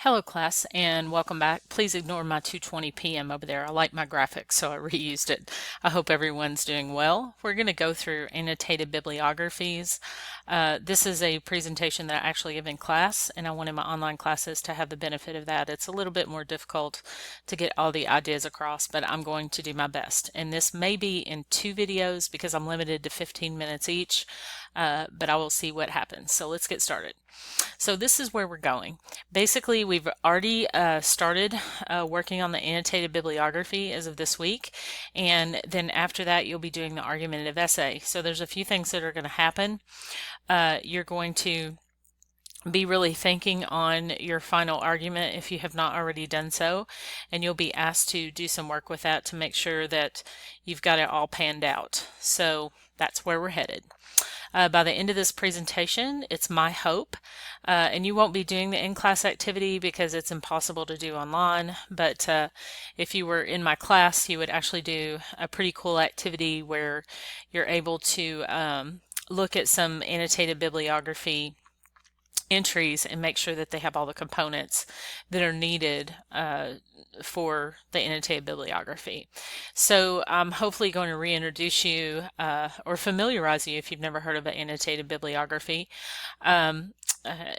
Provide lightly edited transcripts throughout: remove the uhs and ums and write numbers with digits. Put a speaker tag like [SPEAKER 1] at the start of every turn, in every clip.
[SPEAKER 1] Hello class and welcome back. Please ignore my 2:20 p.m. over there. I like my graphics, so I reused it. I hope everyone's doing well. We're going to go through annotated bibliographies. This is a presentation that I actually give in class, and I wanted my online classes to have the benefit of that. It's a little bit more difficult to get all the ideas across, but I'm going to do my best. And this may be in 2 videos because I'm limited to 15 minutes each, but I will see what happens. So let's get started. So this is where we're going. Basically, we've already started working on the annotated bibliography as of this week, and then after that you'll be doing the argumentative essay. So there's a few things that are going to happen. You're going to be really thinking on your final argument if you have not already done so, and you'll be asked to do some work with that to make sure that you've got it all panned out. So that's where we're headed. By the end of this presentation, it's my hope, and you won't be doing the in-class activity because it's impossible to do online, but if you were in my class, you would actually do a pretty cool activity where you're able to look at some annotated bibliography entries and make sure that they have all the components that are needed for the annotated bibliography. So I'm hopefully going to reintroduce you or familiarize you if you've never heard of an annotated bibliography. And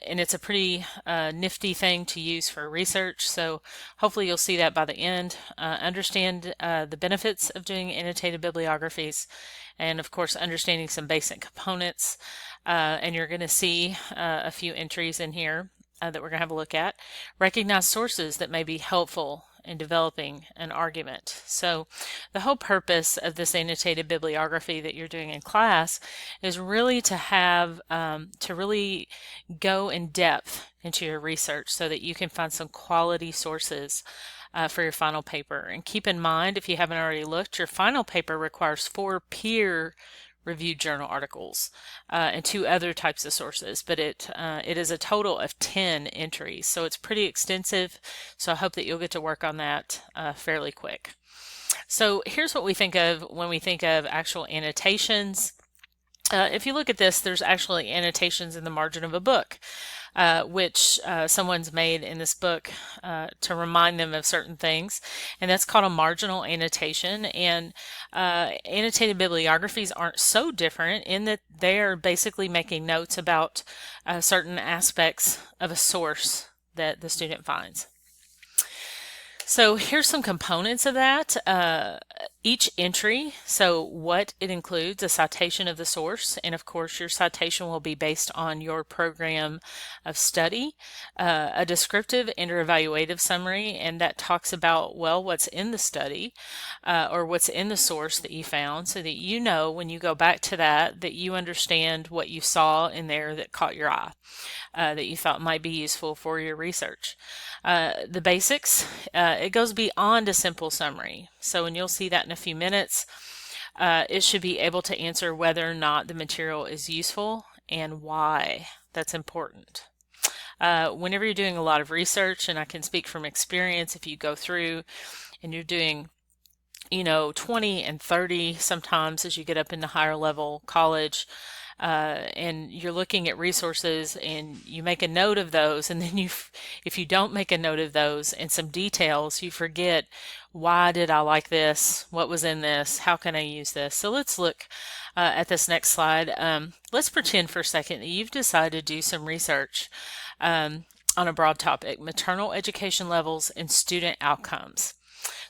[SPEAKER 1] it's a pretty nifty thing to use for research, so hopefully you'll see that by the end. Understand the benefits of doing annotated bibliographies, and of course understanding some basic components. And you're going to see a few entries in here that we're going to have a look at. Recognize sources that may be helpful in developing an argument. So the whole purpose of this annotated bibliography that you're doing in class is really to have to really go in depth into your research so that you can find some quality sources for your final paper. And keep in mind, if you haven't already looked, your final paper requires 4 peer-reviewed journal articles and 2 other types of sources, but it is a total of 10 entries, so it's pretty extensive. So I hope that you'll get to work on that fairly quick. So here's what we think of when we think of actual annotations. If you look at this, there's actually annotations in the margin of a book, which someone's made in this book to remind them of certain things, and that's called a marginal annotation. And annotated bibliographies aren't so different in that they are basically making notes about certain aspects of a source that the student finds. So here's some components of that. Each entry, so what it includes, a citation of the source, and of course your citation will be based on your program of study, a descriptive and or evaluative summary, and that talks about, well, what's in the study or what's in the source that you found, so that you know when you go back to that you understand what you saw in there that caught your eye, that you thought might be useful for your research. The basics, it goes beyond a simple summary. So, and you'll see that in a few minutes, it should be able to answer whether or not the material is useful and why. That's important. Whenever you're doing a lot of research, and I can speak from experience, if you go through and you're doing 20 and 30 sometimes as you get up into higher level college, and you're looking at resources and you make a note of those, and then if you don't make a note of those and some details, you forget, why did I like this? What was in this? How can I use this? So let's look at this next slide. Let's pretend for a second that you've decided to do some research on a broad topic, maternal education levels and student outcomes.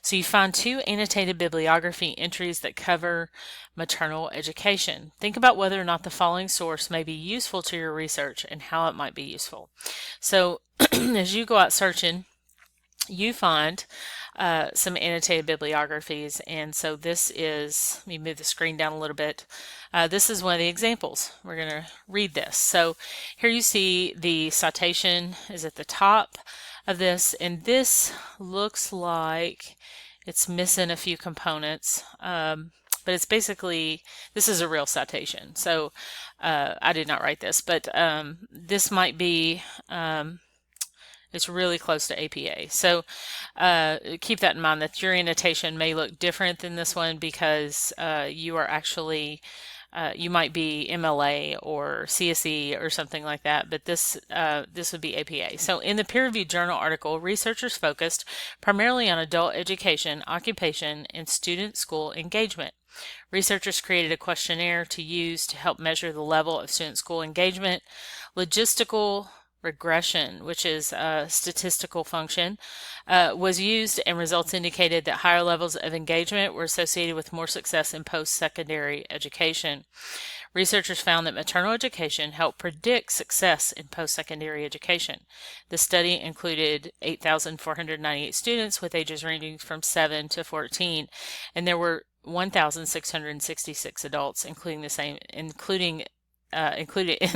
[SPEAKER 1] So you find 2 annotated bibliography entries that cover maternal education. Think about whether or not the following source may be useful to your research and how it might be useful. So as you go out searching, you find some annotated bibliographies, and so this is, let me move the screen down a little bit. This is one of the examples. We're going to read this. So here you see the citation is at the top of this, and this looks like it's missing a few components, but it's basically, this is a real citation. So I did not write this, but this might be, it's really close to APA. So keep that in mind, that your annotation may look different than this one because you are actually You might be MLA or CSE or something like that, but this would be APA. So in the peer-reviewed journal article, researchers focused primarily on adult education, occupation, and student school engagement. Researchers created a questionnaire to use to help measure the level of student school engagement. Logistical regression, which is a statistical function, was used, and results indicated that higher levels of engagement were associated with more success in post-secondary education. Researchers found that maternal education helped predict success in post-secondary education. The study included 8,498 students with ages ranging from 7 to 14, and there were 1,666 adults, included in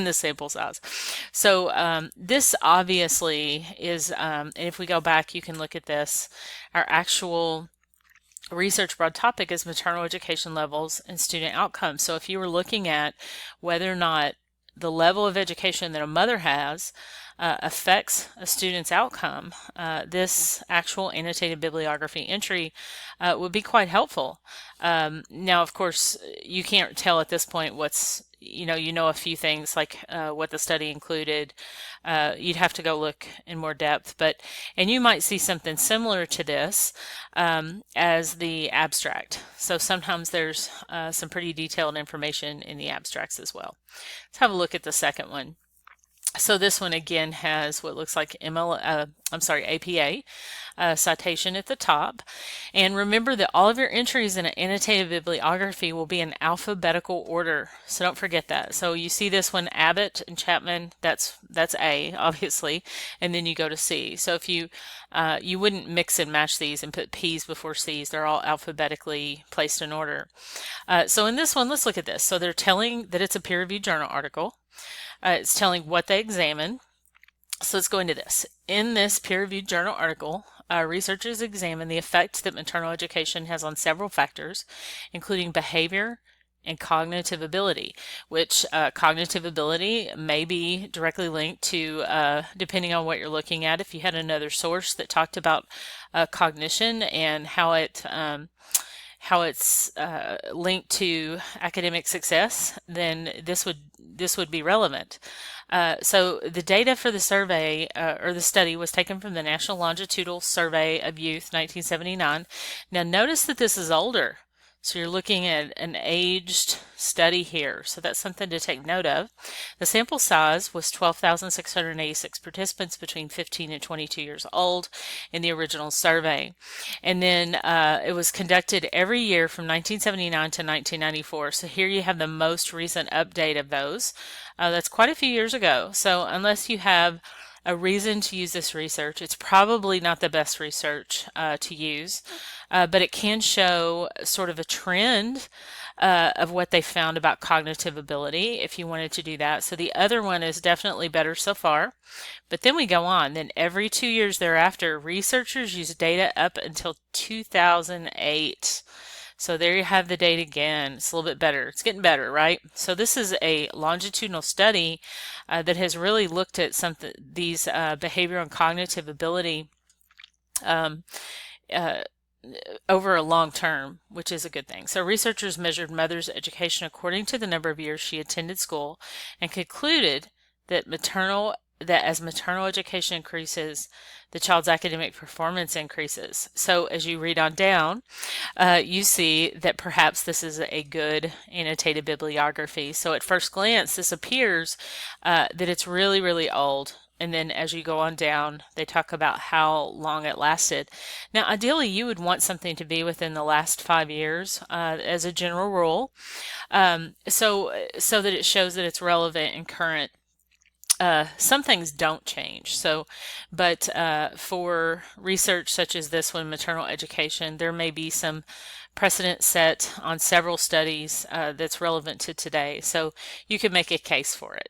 [SPEAKER 1] the sample size. So this obviously is, and if we go back, you can look at this. Our actual research broad topic is maternal education levels and student outcomes. So if you were looking at whether or not the level of education that a mother has affects a student's outcome, this actual annotated bibliography entry would be quite helpful. Now, of course, you can't tell at this point what's, you know a few things like what the study included. You'd have to go look in more depth, and you might see something similar to this as the abstract. So sometimes there's some pretty detailed information in the abstracts as well. Let's have a look at the second one. So this one again has what looks like APA citation at the top. And remember that all of your entries in an annotated bibliography will be in alphabetical order. So don't forget that. So you see this one, Abbott and Chapman, that's A, obviously, and then you go to C. So if you wouldn't mix and match these and put P's before C's, they're all alphabetically placed in order. So in this one, let's look at this. So they're telling that it's a peer-reviewed journal article. It's telling what they examine. So let's go into this. In this peer-reviewed journal article, researchers examine the effect that maternal education has on several factors, including behavior and cognitive ability, which cognitive ability may be directly linked to, depending on what you're looking at. If you had another source that talked about cognition and how it's linked to academic success, then this would be relevant. So the data for the survey or the study was taken from the National Longitudinal Survey of Youth 1979. Now notice that this is older. So you're looking at an aged study here. So that's something to take note of. The sample size was 12,686 participants between 15 and 22 years old in the original survey. And then it was conducted every year from 1979 to 1994. So here you have the most recent update of those. That's quite a few years ago. So unless you have a reason to use this research, it's probably not the best research to use. But it can show sort of a trend of what they found about cognitive ability if you wanted to do that. So the other one is definitely better so far. But then we go on. Then every 2 years thereafter, researchers use data up until 2008. So there you have the data again. It's a little bit better. It's getting better, right? So this is a longitudinal study that has really looked at these behavioral and cognitive ability over a long term, which is a good thing. So researchers measured mother's education according to the number of years she attended school and concluded that as maternal education increases, the child's academic performance increases. So as you read on down, you see that perhaps this is a good annotated bibliography. So at first glance, this appears that it's really, really old. And then as you go on down, they talk about how long it lasted. Now, ideally, you would want something to be within the last 5 years as a general rule, so that it shows that it's relevant and current. Some things don't change. But for research such as this one, maternal education, there may be some precedent set on several studies that's relevant to today. So you could make a case for it.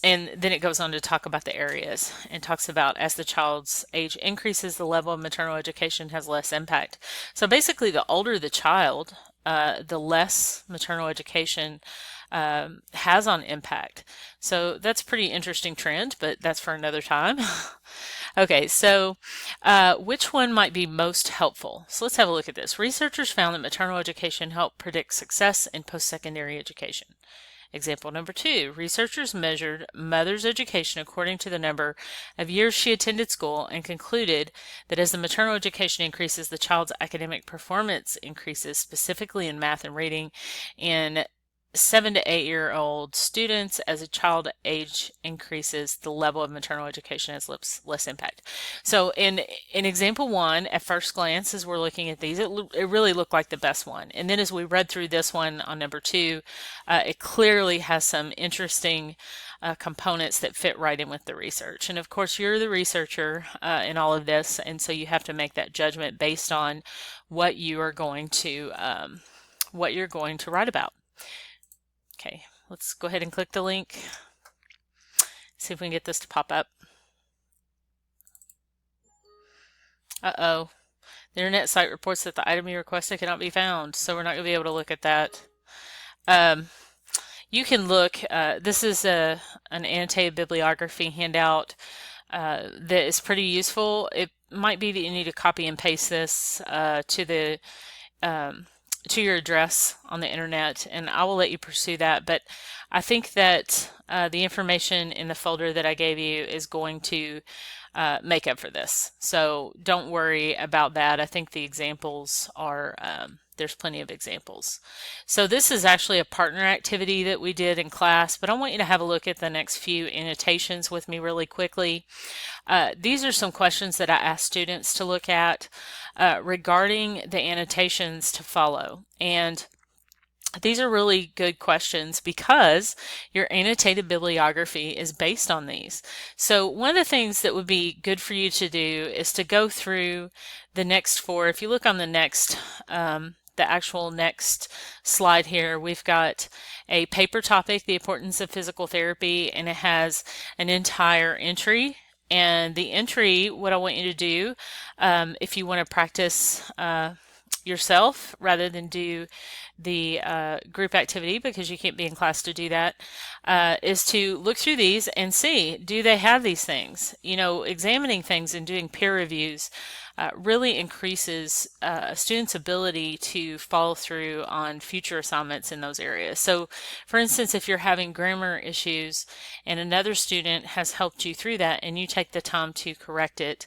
[SPEAKER 1] And then it goes on to talk about the areas and talks about as the child's age increases, the level of maternal education has less impact. So basically, the older the child, the less maternal education has on impact. So that's a pretty interesting trend, but that's for another time. Okay, so which one might be most helpful? So let's have a look at this. Researchers found that maternal education helped predict success in post-secondary education. Example number 2, researchers measured mother's education according to the number of years she attended school and concluded that as the maternal education increases, the child's academic performance increases, specifically in math and reading, in 7 to 8 year old students. As a child age increases, the level of maternal education has less impact. So in example 1, at first glance, as we're looking at these, it really looked like the best one. And then as we read through this one on number 2, it clearly has some interesting components that fit right in with the research. And of course, you're the researcher in all of this, and so you have to make that judgment based on what you are going to write about. Okay, let's go ahead and click the link. See if we can get this to pop up. Uh-oh. The internet site reports that the item you requested cannot be found, so we're not going to be able to look at that. You can look, this is an annotated bibliography handout that is pretty useful. It might be that you need to copy and paste this to your address on the internet, and I will let you pursue that. But I think that the information in the folder that I gave you is going to make up for this. So don't worry about that. I think the examples are, there's plenty of examples. So this is actually a partner activity that we did in class, but I want you to have a look at the next few annotations with me really quickly. These are some questions that I asked students to look at regarding the annotations to follow. And these are really good questions because your annotated bibliography is based on these. So one of the things that would be good for you to do is to go through the next 4. If you look on the next, the actual next slide here, we've got a paper topic, the importance of physical therapy, and it has an entire entry. And the entry, what I want you to do, if you want to practice yourself rather than do the group activity, because you can't be in class to do that, is to look through these and see, do they have these things? You know, examining things and doing peer reviews really increases a student's ability to follow through on future assignments in those areas. So for instance, if you're having grammar issues and another student has helped you through that and you take the time to correct it,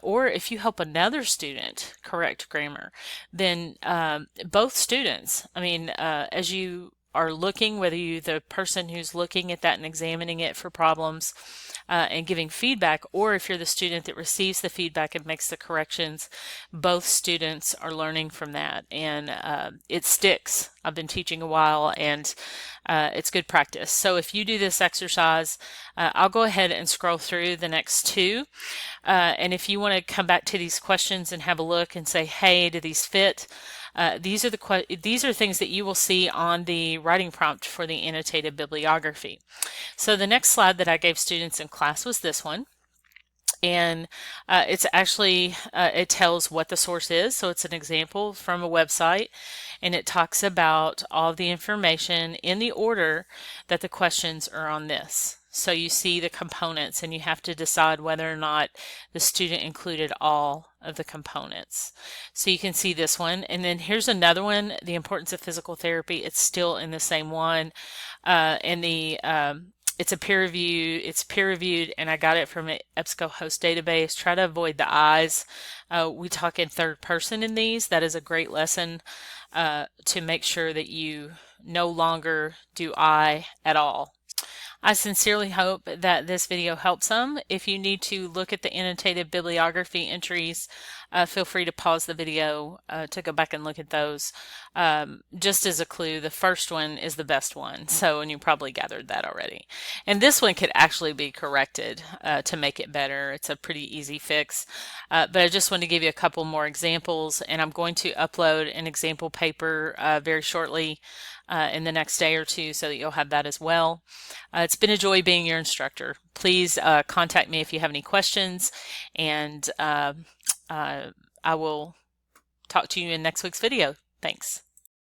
[SPEAKER 1] or if you help another student correct grammar, then both students, I mean, as you are looking, whether you're the person who's looking at that and examining it for problems and giving feedback, or if you're the student that receives the feedback and makes the corrections, both students are learning from that, and it sticks. I've been teaching a while, and it's good practice. So if you do this exercise, I'll go ahead and scroll through the next 2, and if you want to come back to these questions and have a look and say, hey, do these fit? These are things that you will see on the writing prompt for the annotated bibliography. So the next slide that I gave students in class was this one. And it's actually, it tells what the source is. So it's an example from a website, and it talks about all the information in the order that the questions are on this. So you see the components, and you have to decide whether or not the student included all of the components. So you can see this one, and then here's another one, the importance of physical therapy. It's still in the same one, and it's peer reviewed, and I got it from an EBSCOhost database. Try to avoid the I's. We talk in third person in these. That is a great lesson to make sure that you no longer do I at all. I sincerely hope that this video helps some. If you need to look at the annotated bibliography entries, feel free to pause the video to go back and look at those. Just as a clue, the first one is the best one, and you probably gathered that already. And this one could actually be corrected to make it better. It's a pretty easy fix, but I just want to give you a couple more examples, and I'm going to upload an example paper very shortly in the next day or 2 so that you'll have that as well. It's been a joy being your instructor. Please contact me if you have any questions, and I will talk to you in next week's video. Thanks.